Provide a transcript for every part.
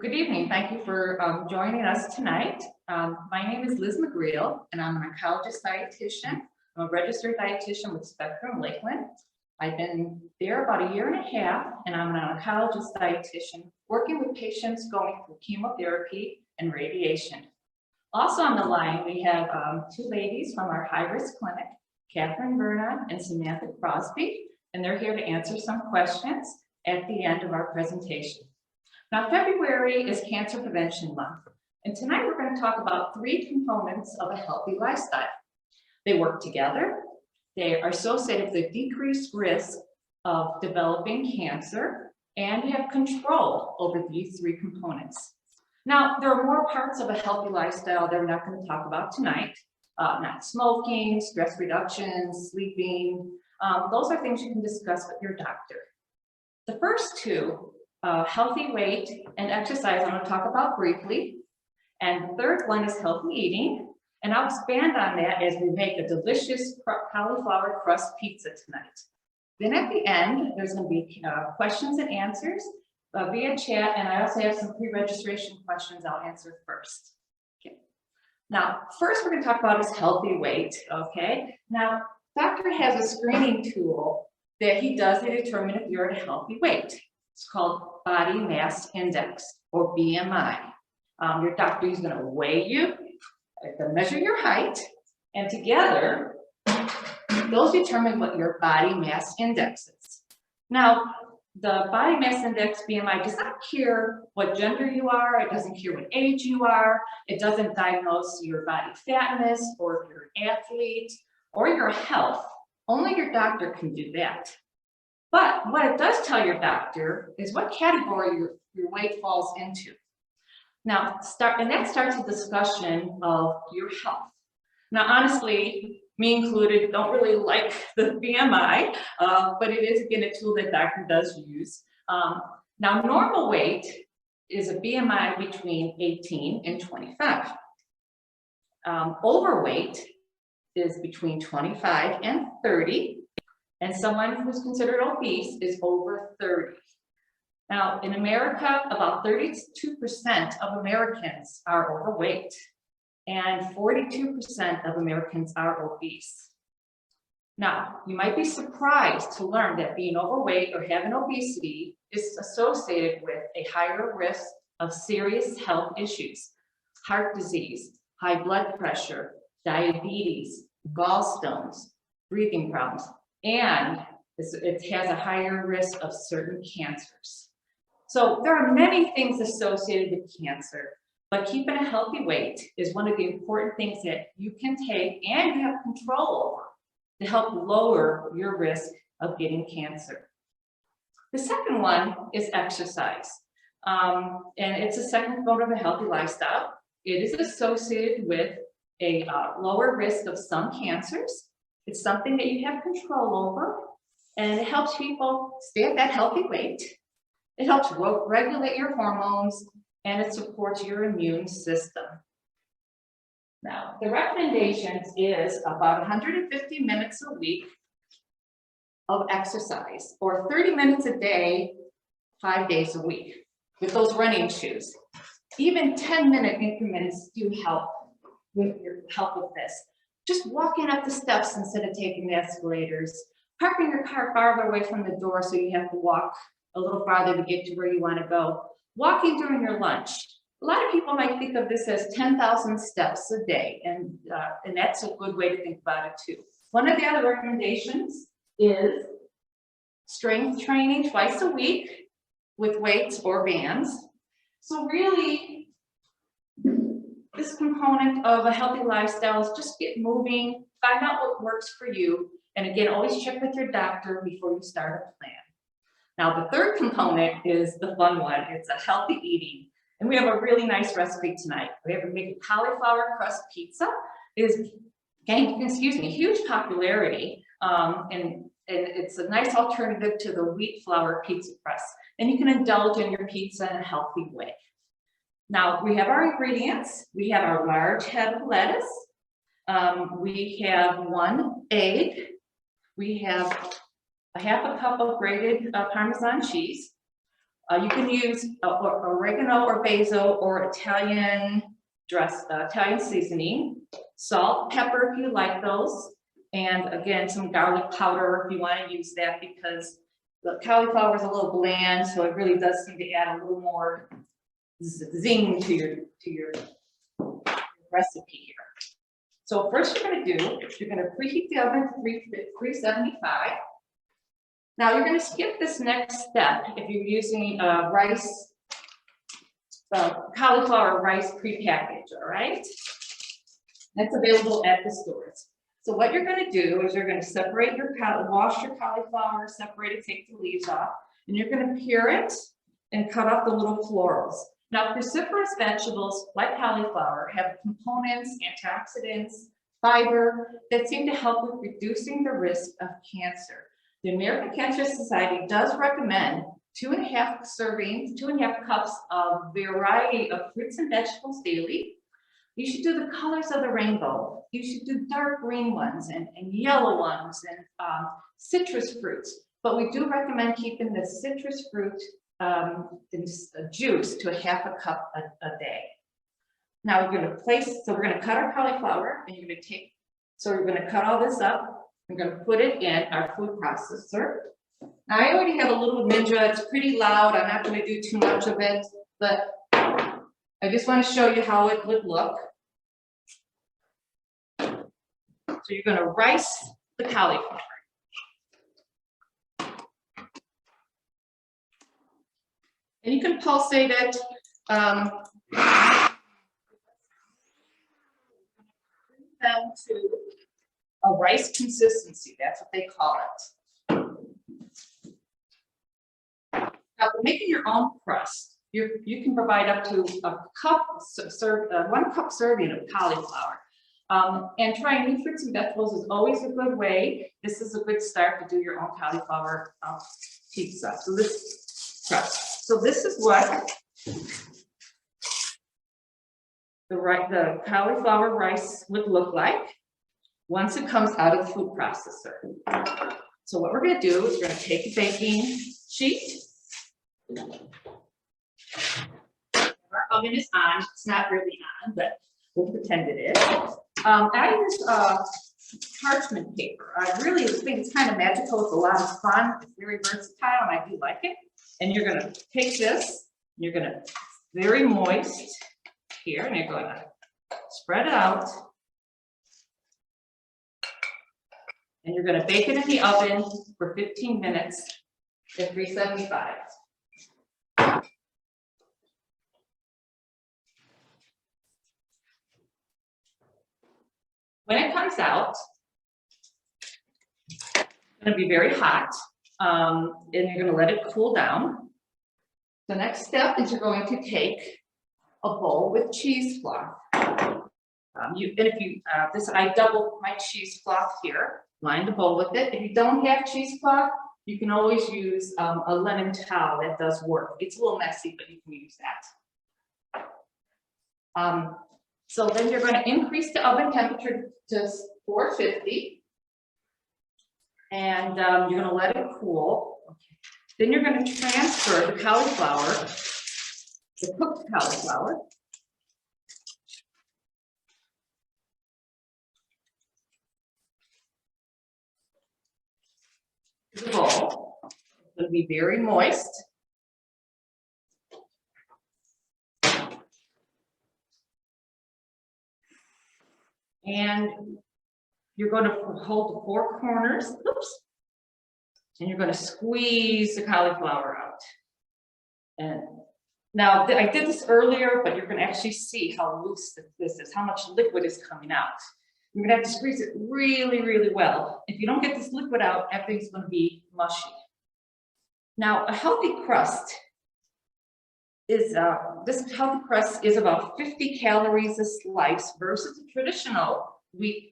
Good evening. Thank you for joining us tonight. My name is Liz McGreal, and I'm an oncologist dietitian. I'm a registered dietitian with Spectrum Lakeland. I've been there about a year and a half, and I'm an oncologist dietitian working with patients going through chemotherapy and radiation. Also on the line, we have two ladies from our high-risk clinic, Catherine Verna and Samantha Crosby, and they're here to answer some questions at the end of our presentation. Now, February is Cancer Prevention Month, and tonight we're going to talk about three components of a healthy lifestyle. They work together, they are associated with a decreased risk of developing cancer, and you have control over these three components. Now, there are more parts of a healthy lifestyle that we're not going to talk about tonight. Not smoking, stress reduction, sleeping. Those are things you can discuss with your doctor. The first two, healthy weight and exercise, I'm going to talk about briefly. And the third one is healthy eating. And I'll expand on that as we make a delicious cauliflower crust pizza tonight. Then at the end, there's going to be questions and answers via chat. And I also have some pre-registration questions I'll answer first. Okay. Now, first we're going to talk about is healthy weight. Okay. Now, doctor has a screening tool that he does to determine if you're at a healthy weight. It's called body mass index, or BMI. Your doctor is going to weigh you, measure your height, and together, those determine what your body mass index is. Now, the body mass index, BMI, does not care what gender you are. It doesn't care what age you are. It doesn't diagnose your body fatness, or if you're an athlete, or your health. Only your doctor can do that. But what it does tell your doctor is what category your weight falls into. Now, that starts a discussion of your health. Now, honestly, me included, don't really like the BMI, but it is, again, a tool that doctor does use. Now, normal weight is a BMI between 18 and 25. Overweight is between 25 and 30. And someone who's considered obese is over 30. Now, in America, about 32% of Americans are overweight, and 42% of Americans are obese. Now, you might be surprised to learn that being overweight or having obesity is associated with a higher risk of serious health issues: heart disease, high blood pressure, diabetes, gallstones, breathing problems, and it has a higher risk of certain cancers. So there are many things associated with cancer, but keeping a healthy weight is one of the important things that you can take and you have control over to help lower your risk of getting cancer. The second one is exercise. And it's a second component of a healthy lifestyle. It is associated with a lower risk of some cancers. It's something that you have control over, and it helps people stay at that healthy weight. It helps regulate your hormones, and it supports your immune system. Now, the recommendations is about 150 minutes a week of exercise, or 30 minutes a day, 5 days a week, with those running shoes. Even 10-minute increments do help with this. Just walking up the steps instead of taking the escalators, parking your car farther away from the door so you have to walk a little farther to get to where you want to go, walking during your lunch. A lot of people might think of this as 10,000 steps a day, and that's a good way to think about it too. One of the other recommendations is strength training twice a week with weights or bands. So really, this component of a healthy lifestyle is just get moving, find out what works for you, and again, always check with your doctor before you start a plan. Now, the third component is the fun one. It's a healthy eating, and we have a really nice recipe tonight. We have to make a cauliflower crust pizza. It is gaining, huge popularity, and it's a nice alternative to the wheat flour pizza crust, and you can indulge in your pizza in a healthy way. Now, we have our ingredients. We have our large head of lettuce. We have 1 egg. We have a half a cup of grated Parmesan cheese, You can use oregano or basil or Italian seasoning, salt, pepper if you like those, and again, some garlic powder if you want to use that, because the cauliflower is a little bland, so it really does seem to add a little more zing to your recipe here. So first you're going to preheat the oven to 375. Now you're going to skip this next step if you're using cauliflower rice prepackaged, all right? That's available at the stores. So what you're going to do is you're going to separate wash your cauliflower, separate it, take the leaves off, and you're going to pare it and cut off the little florals. Now, cruciferous vegetables like cauliflower have components, antioxidants, fiber that seem to help with reducing the risk of cancer. The American Cancer Society does recommend 2.5 cups of variety of fruits and vegetables daily. You should do the colors of the rainbow. You should do dark green ones and yellow ones and citrus fruits. But we do recommend keeping the citrus fruit juice to 1/2 cup a day. Now we're going to cut our cauliflower, and we're going to cut all this up. I'm going to put it in our food processor. Now I already have a little Ninja. It's pretty loud. I'm not going to do too much of it, but I just want to show you how it would look. So you're going to rice the cauliflower. And you can pulsate it. Down to a rice consistency, that's what they call it. Now, for making your own crust, you can provide up to 1 cup serving of cauliflower. And trying new fruits and vegetables is always a good way. This is a good start to do your own cauliflower pizza. So this is what the cauliflower rice would look like once it comes out of the food processor. So what we're going to do is we're going to take a baking sheet. Our oven is on. It's not really on, but we'll pretend it is. I use parchment paper. I really think it's kind of magical. It's a lot of fun. It's very versatile, and I do like it. And you're going to take this, and you're going to very moist here, and you're going to spread it out. And you're going to bake it in the oven for 15 minutes at 375. When it comes out, it's going to be very hot, and you're going to let it cool down. The next step is you're going to take a bowl with cheesecloth. I double my cheesecloth here, line the bowl with it. If you don't have cheesecloth, you can always use a linen towel. That does work. It's a little messy, but you can use that. So then you're going to increase the oven temperature to 450, and you're going to let it cool. Okay. Then you're going to transfer the cauliflower, the cooked cauliflower, to the bowl. It's going to be very moist. And you're going to hold the 4 corners, oops, and you're going to squeeze the cauliflower out. And now I did this earlier, but you're going to actually see how loose this is, how much liquid is coming out. You're going to have to squeeze it really, really well. If you don't get this liquid out, everything's going to be mushy. Now, a healthy crust is about 50 calories a slice versus a traditional wheat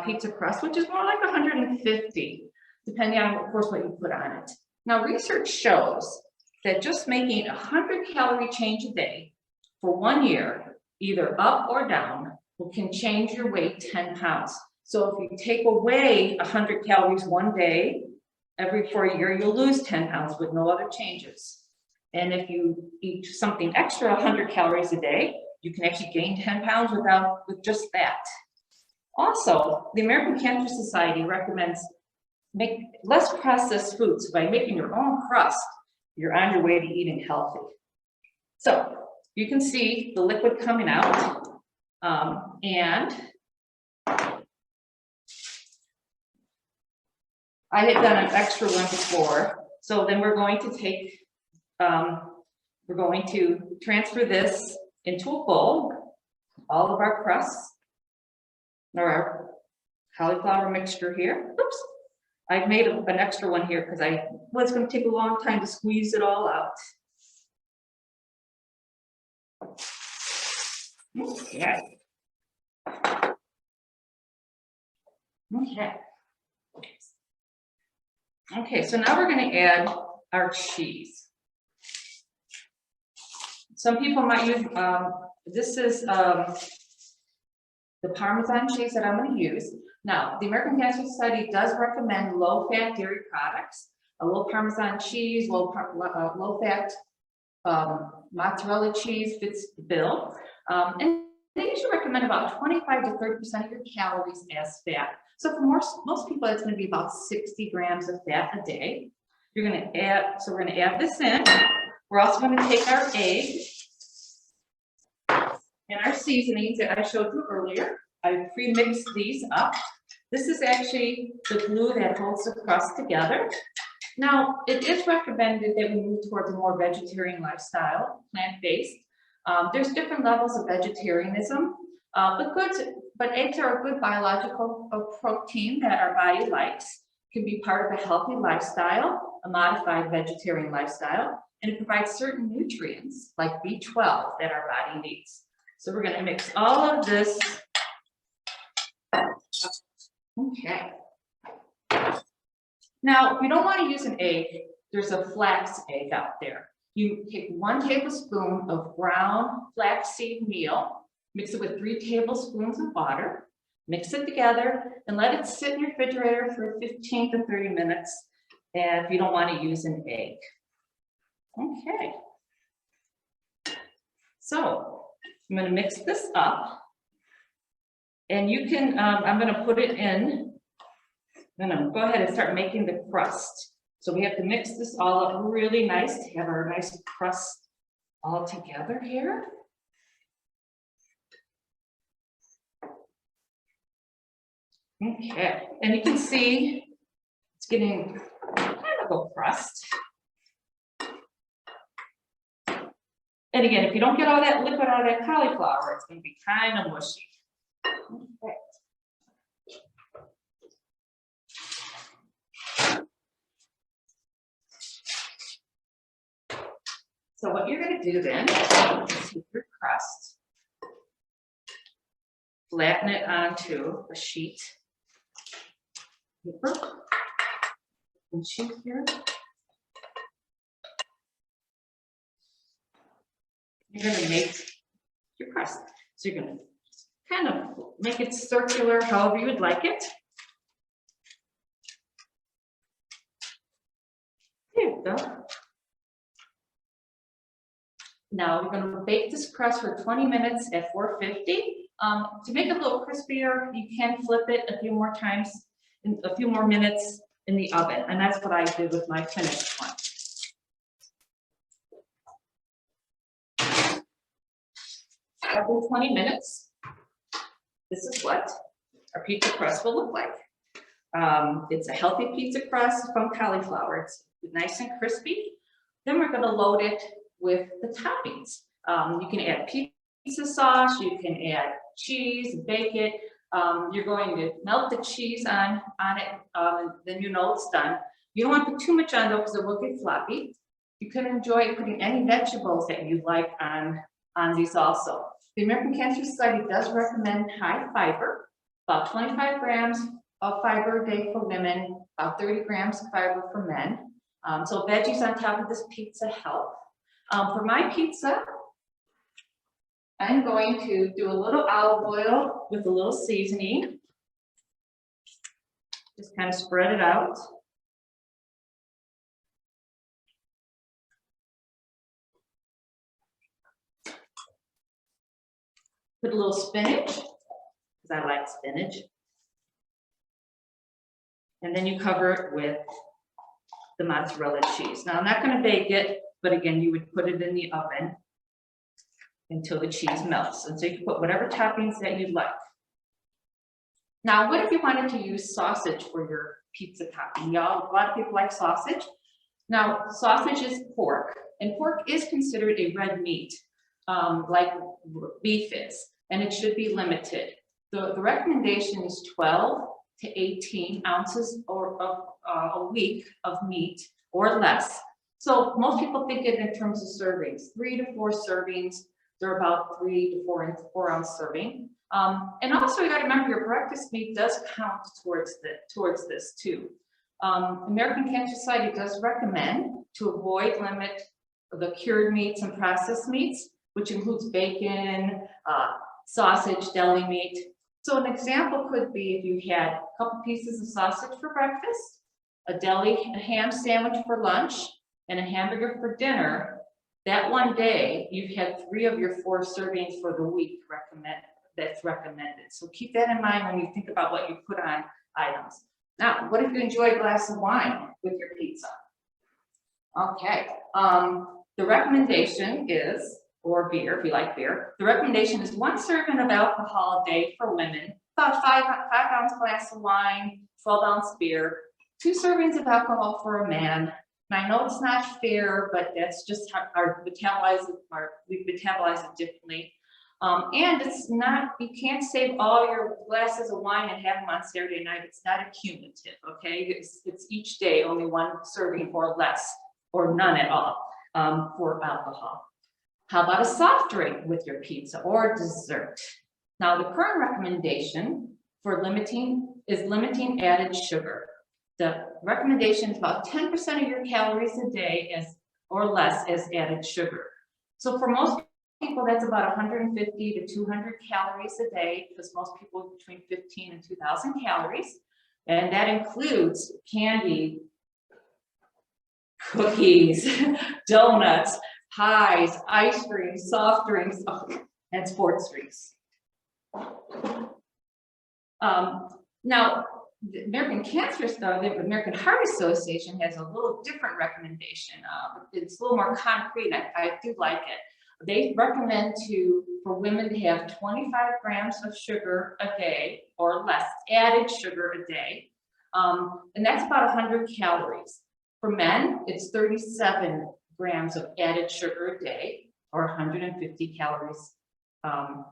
pizza crust, which is more like 150, depending on, of course, what you put on it. Now, research shows that just making 100 calorie change a day for 1 year, either up or down, can change your weight 10 pounds. So if you take away 100 calories one day, for a year, you'll lose 10 pounds with no other changes. And if you eat something extra 100 calories a day, you can actually gain 10 pounds with just that. Also, the American Cancer Society recommends make less processed foods. By making your own crust, you're on your way to eating healthy. So you can see the liquid coming out, and I had done an extra one before. So then we're going to transfer this into a bowl, all of our crusts, or our cauliflower mixture here. Oops, I've made an extra one here because I was going to take a long time to squeeze it all out. Okay. Okay. Okay, so now we're going to add our cheese. Some people might use, this is the Parmesan cheese that I'm going to use. Now, the American Cancer Society does recommend low-fat dairy products. A low Parmesan cheese, low-fat mozzarella cheese fits the bill. And they usually recommend about 25 to 30% of your calories as fat. So for most people, it's going to be about 60 grams of fat a day. You're going to add, so we're going to add this in. We're also going to take our egg and our seasonings that I showed you earlier. I pre-mixed these up. This is actually the glue that holds the crust together. Now, it is recommended that we move towards a more vegetarian lifestyle, plant-based. There's different levels of vegetarianism, but eggs are a good biological protein that our body likes. It can be part of a healthy lifestyle, a modified vegetarian lifestyle, and it provides certain nutrients like B12 that our body needs. So we're going to mix all of this. Okay. Now, if you don't want to use an egg, there's a flax egg out there. You take 1 tablespoon of brown flaxseed meal, mix it with 3 tablespoons of water, mix it together, and let it sit in your refrigerator for 15 to 30 minutes if you don't want to use an egg. Okay. So I'm going to mix this up. And you can, I'm going to put it in. I'm going to go ahead and start making the crust. So we have to mix this all up really nice to have our nice crust all together here. Okay, and you can see it's getting kind of a crust. And again, if you don't get all that liquid out of that cauliflower, it's going to be kind of mushy. Okay. So what you're going to do then is take your crust, flatten it onto a sheet paper and sheet here. You're going to make your crust. So you're going to kind of make it circular, however you would like it. There you go. Now we're going to bake this crust for 20 minutes at 450. To make it a little crispier, you can flip it a few more times, in a few more minutes in the oven. And that's what I did with my finished one. After 20 minutes, this is what our pizza crust will look like. It's a healthy pizza crust from cauliflower. It's nice and crispy. Then we're going to load it with the toppings. You can add pizza sauce, you can add cheese, bake it. You're going to melt the cheese on it, then you know it's done. You don't want to put too much on though because it will get floppy. You can enjoy putting any vegetables that you like on these also. The American Cancer Society does recommend high fiber, about 25 grams of fiber a day for women, about 30 grams of fiber for men. So veggies on top of this pizza help. For my pizza, I'm going to do a little olive oil with a little seasoning. Just kind of spread it out. Put a little spinach, because I like spinach. And then you cover it with the mozzarella cheese. Now I'm not going to bake it, but again, you would put it in the oven until the cheese melts. And so you can put whatever toppings that you'd like. Now, what if you wanted to use sausage for your pizza topping? Y'all, a lot of people like sausage. Now, sausage is pork, and pork is considered a red meat, like beef is, and it should be limited. The recommendation is 12 to 18 ounces a week of meat or less. So most people think it in terms of servings, 3 to 4 servings. They're about 3 to 4 ounce serving. And also you got to remember your breakfast meat does count towards this too. American Cancer Society does recommend to limit the cured meats and processed meats, which includes bacon, sausage, deli meat. So an example could be if you had a couple pieces of sausage for breakfast, a ham sandwich for lunch, and a hamburger for dinner. That one day, you've had 3 of your 4 servings for the week that's recommended. So keep that in mind when you think about what you put on items. Now, what if you enjoy a glass of wine with your pizza? Okay, the recommendation is, or beer, if you like beer, the recommendation is 1 serving of alcohol a day for women, about 5-ounce glass of wine, 12-ounce beer, 2 servings of alcohol for a man. And I know it's not fair, but that's just how we metabolize it differently. And it's not, you can't save all your glasses of wine and have them on Saturday night. It's not accumulative, okay? It's each day only 1 serving or less, or none at all for alcohol. How about a soft drink with your pizza or dessert? Now, the current recommendation for limiting added sugar. The recommendation is about 10% of your calories a day or less as added sugar. So for most people, that's about 150 to 200 calories a day, because most people between 15 and 2,000 calories. And that includes candy, cookies, donuts, pies, ice cream, soft drinks, and sports drinks. Now, the American the American Heart Association has a little different recommendation. It's a little more concrete. I do like it. They recommend for women to have 25 grams of sugar a day or less, added sugar a day. And that's about 100 calories. For men, it's 37 grams of added sugar a day or 150 calories a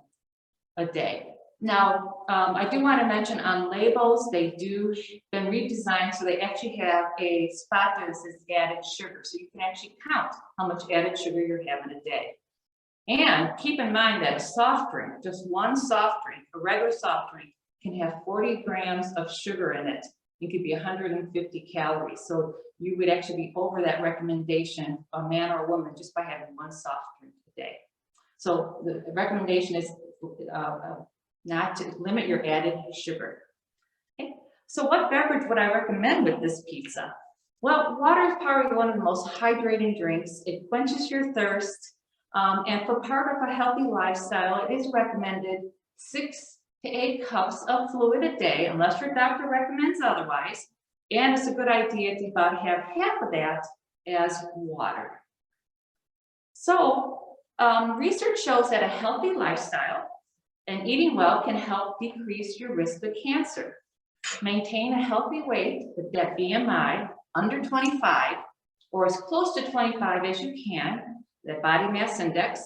day. Now, I do want to mention on labels, they do been redesigned, so they actually have a spot that says added sugar, so you can actually count how much added sugar you're having a day. And keep in mind that a soft drink, just 1 soft drink, a regular soft drink, can have 40 grams of sugar in it. It could be 150 calories. So you would actually be over that recommendation, a man or a woman, just by having 1 soft drink a day. So the recommendation is not to limit your added sugar. Okay. So what beverage would I recommend with this pizza? Well, water is probably one of the most hydrating drinks. It quenches your thirst. And for part of a healthy lifestyle, it is recommended 6 to 8 cups of fluid a day, unless your doctor recommends otherwise. And it's a good idea to about have half of that as water. So research shows that a healthy lifestyle and eating well can help decrease your risk of cancer. Maintain a healthy weight with that BMI under 25 or as close to 25 as you can, that body mass index.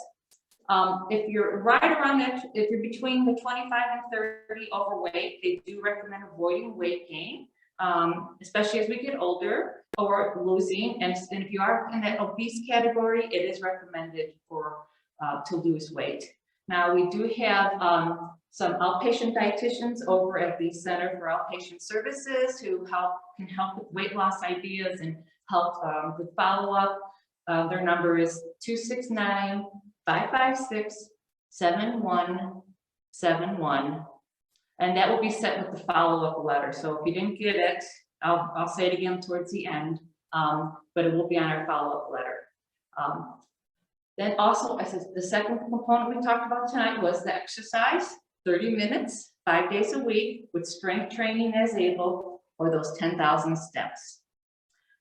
If you're right around that, if you're between the 25 and 30 overweight, they do recommend avoiding weight gain, especially as we get older, or losing. And if you are in that obese category, it is recommended to lose weight. Now, we do have some outpatient dietitians over at the Center for Outpatient Services who can help with weight loss ideas and help with follow-up. Their number is 269-556-7171. And that will be sent with the follow-up letter. So if you didn't get it, I'll say it again towards the end, but it will be on our follow-up letter. Then also, I said, the second component we talked about tonight was the exercise, 30 minutes, 5 days a week with strength training as able, or those 10,000 steps.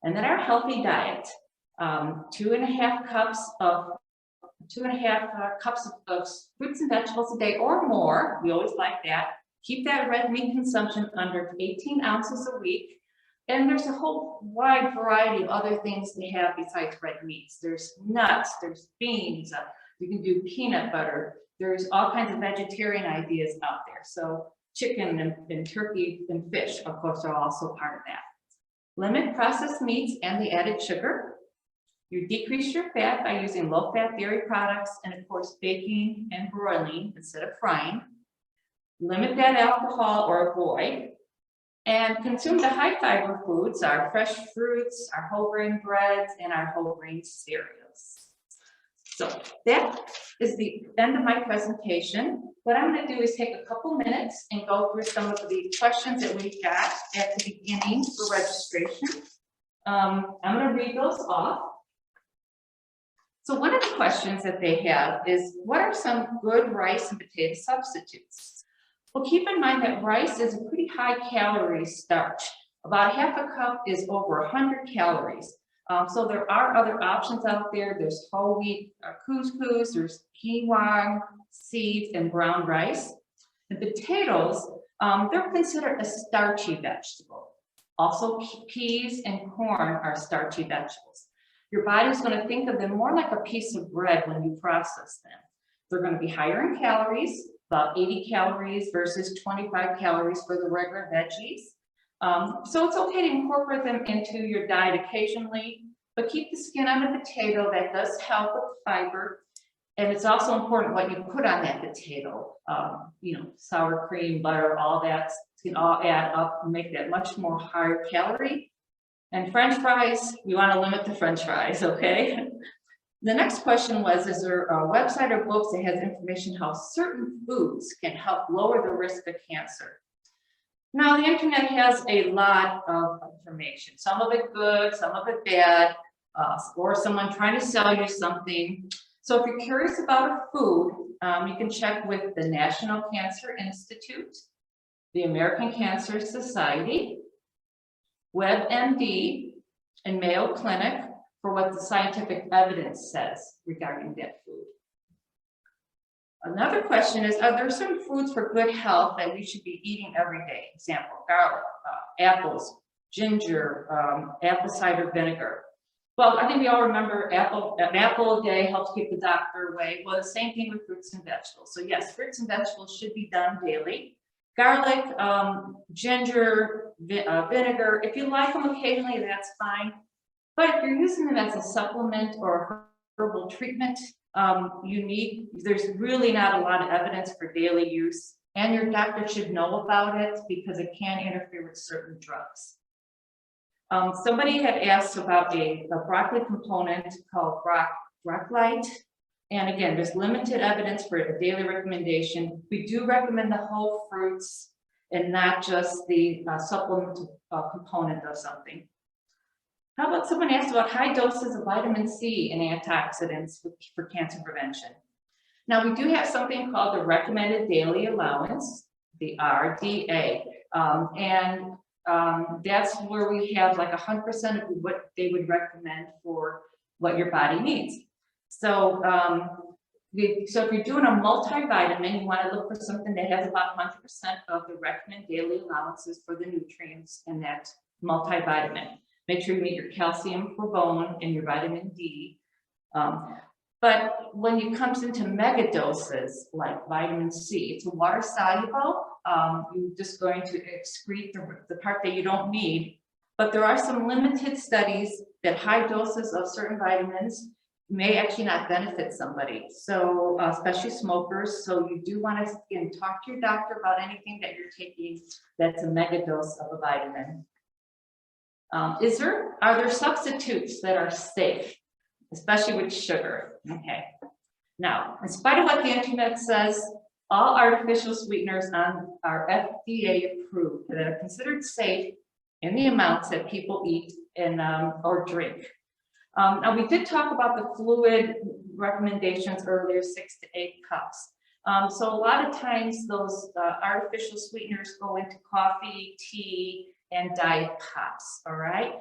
And then our healthy diet, 2.5 cups of fruits and vegetables a day or more. We always like that. Keep that red meat consumption under 18 ounces a week. And there's a whole wide variety of other things to have besides red meats. There's nuts, there's beans, you can do peanut butter. There's all kinds of vegetarian ideas out there. So chicken and turkey and fish, of course, are also part of that. Limit processed meats and the added sugar. You decrease your fat by using low-fat dairy products and, of course, baking and broiling instead of frying. Limit that alcohol or avoid. And consume the high-fiber foods, our fresh fruits, our whole grain breads, and our whole grain cereals. So that is the end of my presentation. What I'm going to do is take a couple minutes and go through some of the questions that we got at the beginning for registration. I'm going to read those off. So one of the questions that they have is, what are some good rice and potato substitutes? Well, keep in mind that rice is a pretty high calorie starch. About half a cup is over 100 calories. So there are other options out there. There's whole wheat couscous, there's quinoa, seeds, and brown rice. The potatoes, they're considered a starchy vegetable. Also, peas and corn are starchy vegetables. Your body's going to think of them more like a piece of bread when you process them. They're going to be higher in calories, about 80 calories versus 25 calories for the regular veggies. So it's okay to incorporate them into your diet occasionally, but keep the skin on the potato. That does help with fiber. And it's also important what you put on that potato. Sour cream, butter, all that can all add up and make that much more higher calorie. And French fries, we want to limit the French fries, okay? The next question was, is there a website or books that has information how certain foods can help lower the risk of cancer? Now, the internet has a lot of information, some of it good, some of it bad, or someone trying to sell you something. So if you're curious about a food, you can check with the National Cancer Institute, the American Cancer Society, WebMD, and Mayo Clinic for what the scientific evidence says regarding that food. Another question is, are there some foods for good health that we should be eating every day? Example, garlic, apples, ginger, apple cider vinegar. Well, I think we all remember an apple a day helps keep the doctor away. Well, the same thing with fruits and vegetables. So yes, fruits and vegetables should be done daily. Garlic, ginger, vinegar, if you like them occasionally, that's fine. But if you're using them as a supplement or herbal treatment, there's really not a lot of evidence for daily use, and your doctor should know about it because it can interfere with certain drugs. Somebody had asked about a broccoli component called Brocclite. And again, there's limited evidence for a daily recommendation. We do recommend the whole fruits and not just the supplement component of something. How about someone asked about high doses of vitamin C and antioxidants for cancer prevention? Now, we do have something called the recommended daily allowance, the RDA. That's where we have like 100% of what they would recommend for what your body needs. So, if you're doing a multivitamin, you want to look for something that has about 100% of the recommended daily allowances for the nutrients in that multivitamin. Make sure you meet your calcium for bone and your vitamin D. But when it comes into mega doses, like vitamin C, it's water soluble. You're just going to excrete the part that you don't need. But there are some limited studies that high doses of certain vitamins may actually not benefit somebody. So especially smokers. So you do want to, again, talk to your doctor about anything that you're taking that's a mega dose of a vitamin. Are there substitutes that are safe, especially with sugar? Okay. Now, in spite of what the internet says, all artificial sweeteners are FDA approved that are considered safe in the amounts that people eat and or drink. Now, we did talk about the fluid recommendations earlier, 6 to 8 cups. So a lot of times those artificial sweeteners go into coffee, tea, and diet pops, all right?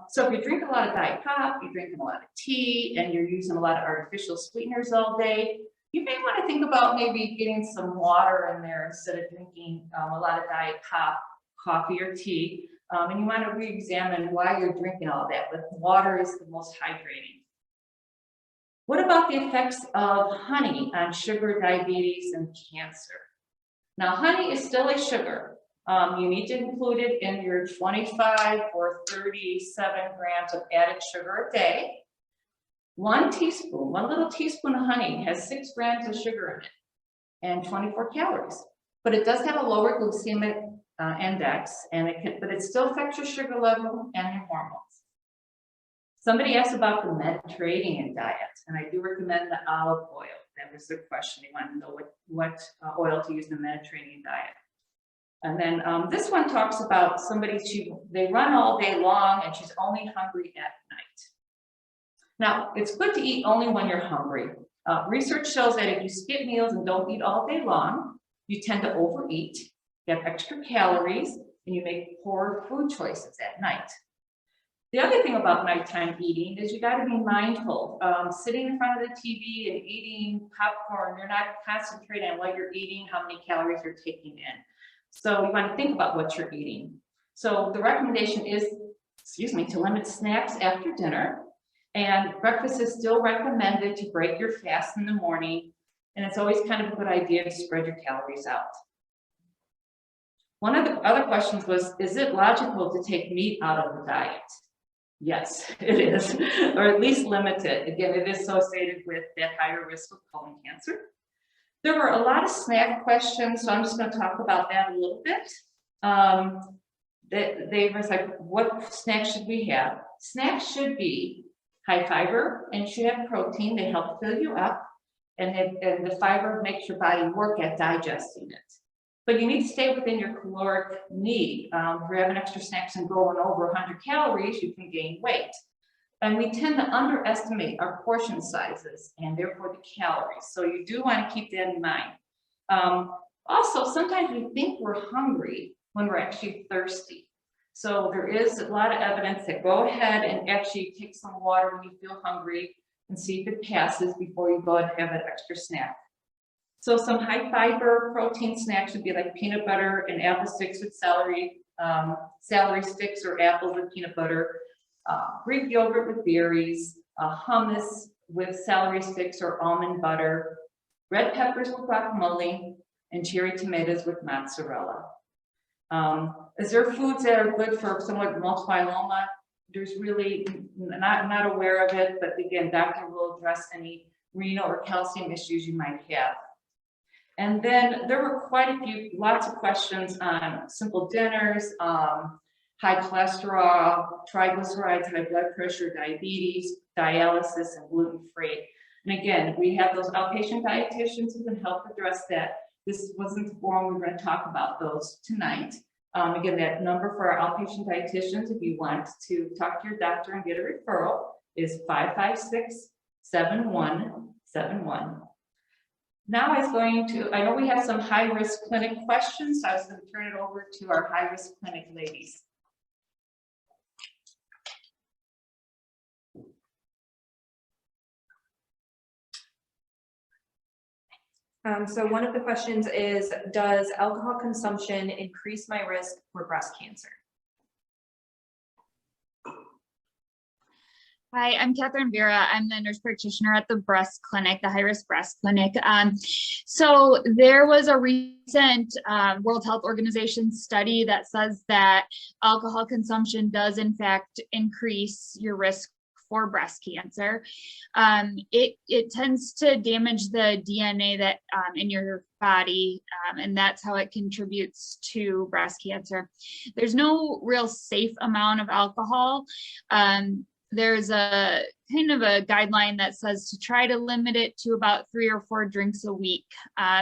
So if you drink a lot of diet pop, you're drinking a lot of tea, and you're using a lot of artificial sweeteners all day, you may want to think about maybe getting some water in there instead of drinking a lot of diet pop, coffee, or tea. And you want to re-examine why you're drinking all that, but water is the most hydrating. What about the effects of honey on sugar, diabetes, and cancer? Now, honey is still a sugar. You need to include it in your 25 or 37 grams of added sugar a day. One little teaspoon of honey has 6 grams of sugar in it and 24 calories. But it does have a lower glycemic index, but it still affects your sugar level and your hormones. Somebody asked about the Mediterranean diet, and I do recommend the olive oil. That was the question. They wanted to know what oil to use in the Mediterranean diet. And then this one talks about somebody, they run all day long and she's only hungry at night. Now, it's good to eat only when you're hungry. Research shows that if you skip meals and don't eat all day long, you tend to overeat, get extra calories, and you make poor food choices at night. The other thing about nighttime eating is you got to be mindful. Sitting in front of the TV and eating popcorn, you're not concentrating on what you're eating, how many calories you're taking in. So you want to think about what you're eating. So the recommendation is, to limit snacks after dinner. And breakfast is still recommended to break your fast in the morning. And it's always kind of a good idea to spread your calories out. One of the other questions was, is it logical to take meat out of the diet? Yes, it is, or at least limit it. Again, it is associated with that higher risk of colon cancer. There were a lot of snack questions, so I'm just going to talk about that a little bit. They was like, what snacks should we have? Snacks should be high fiber and should have protein. They help fill you up, and the fiber makes your body work at digesting it. But you need to stay within your caloric need. If you're having extra snacks and going over 100 calories, you can gain weight. And we tend to underestimate our portion sizes and therefore the calories. So you do want to keep that in mind. Also, sometimes we think we're hungry when we're actually thirsty. So there is a lot of evidence that go ahead and actually take some water when you feel hungry and see if it passes before you go and have an extra snack. So some high fiber protein snacks would be like peanut butter and apple sticks with celery, celery sticks or apples with peanut butter, Greek yogurt with berries, hummus with celery sticks or almond butter, red peppers with guacamole, and cherry tomatoes with mozzarella. Is there foods that are good for someone with multiple myeloma? There's really not aware of it, but again, doctor will address any renal or calcium issues you might have. And then there were lots of questions on simple dinners, high cholesterol, triglycerides, high blood pressure, diabetes, dialysis, and gluten-free. And again, we have those outpatient dietitians who can help address that. This wasn't the forum, we're going to talk about those tonight. Again, that number for our outpatient dietitians, if you want to talk to your doctor and get a referral, is 556-7171. Now I know we have some high-risk clinic questions, so I was going to turn it over to our high-risk clinic ladies. So one of the questions is, does alcohol consumption increase my risk for breast cancer? Hi, I'm Catherine Vera. I'm the nurse practitioner at the breast clinic, the high-risk breast clinic. So there was a recent World Health Organization study that says that alcohol consumption does in fact increase your risk for breast cancer. It tends to damage the DNA that in your body, and that's how it contributes to breast cancer. There's no real safe amount of alcohol. There's a kind of a guideline that says to try to limit it to about 3 or 4 drinks a week.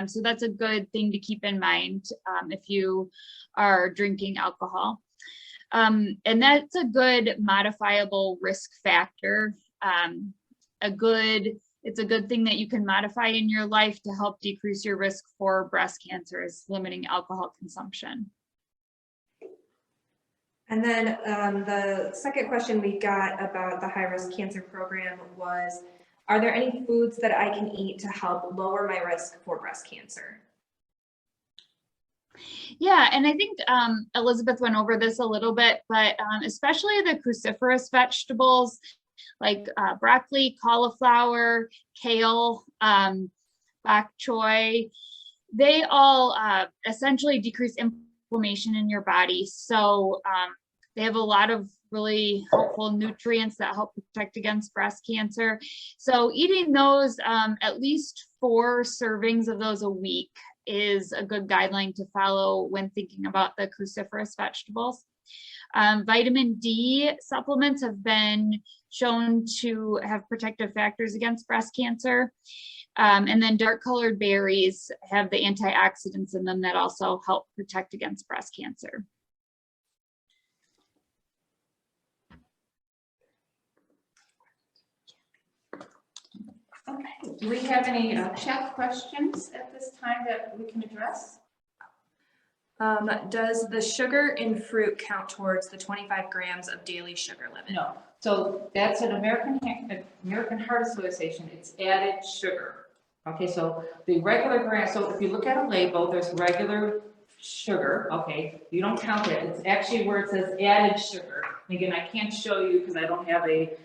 So that's a good thing to keep in mind if you are drinking alcohol. And that's a good modifiable risk factor. A good it's a good thing that you can modify in your life to help decrease your risk for breast cancer, is limiting alcohol consumption. And then the second question we got about the high-risk cancer program was, are there any foods that I can eat to help lower my risk for breast cancer? Yeah, and I think Elizabeth went over this a little bit, but especially the cruciferous vegetables like broccoli, cauliflower, kale, bok choy, they all essentially decrease inflammation in your body. So they have a lot of really helpful nutrients that help protect against breast cancer. So eating those, at least 4 servings of those a week is a good guideline to follow when thinking about the cruciferous vegetables. Vitamin D supplements have been shown to have protective factors against breast cancer. And then dark colored berries have the antioxidants in them that also help protect against breast cancer. Okay, do we have any chat questions at this time that we can address? Does the sugar in fruit count towards the 25 grams of daily sugar limit? No, so that's an American Heart Association, it's added sugar. Okay, so the regular gram, so if you look at a label, there's regular sugar, okay, you don't count it, it's actually where it says added sugar. And again, I can't show you because I don't have a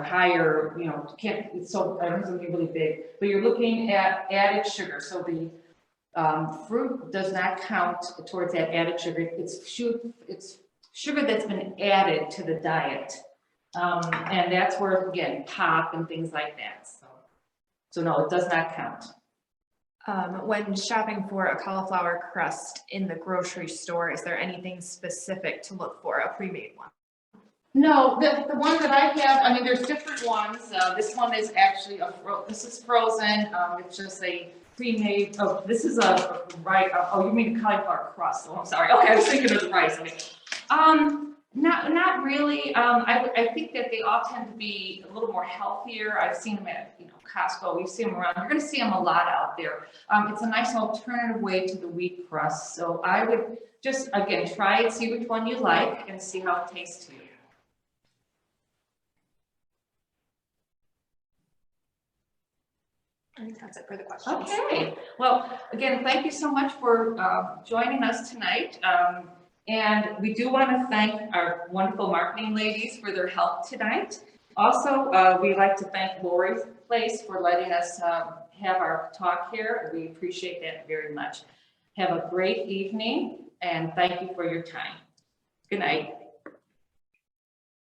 higher, you know, can't, it's so, everything's gonna be really big, but you're looking at added sugar, so the fruit does not count towards that added sugar. It's sugar that's been added to the diet. And that's where, again, pop and things like that. So no, it does not count. When shopping for a cauliflower crust in the grocery store, is there anything specific to look for, a pre-made one? No, the one that I have, I mean, there's different ones. This one is actually, this is frozen. It's just a pre-made, oh, this is a right, oh, you mean cauliflower crust, oh, I'm sorry, okay, I was thinking of the rice, okay. Not really, I think that they all tend to be a little more healthier. I've seen them at, you know, Costco, we see them around, you're gonna see them a lot out there. It's a nice alternative way to the wheat crust, so I would just, again, try it, see which one you like, and see how it tastes to you. I think that's it for the questions. Okay, well, again, thank you so much for joining us tonight. And we do want to thank our wonderful marketing ladies for their help tonight. Also, we'd like to thank Lori's Place for letting us have our talk here. We appreciate that very much. Have a great evening, and thank you for your time. Good night.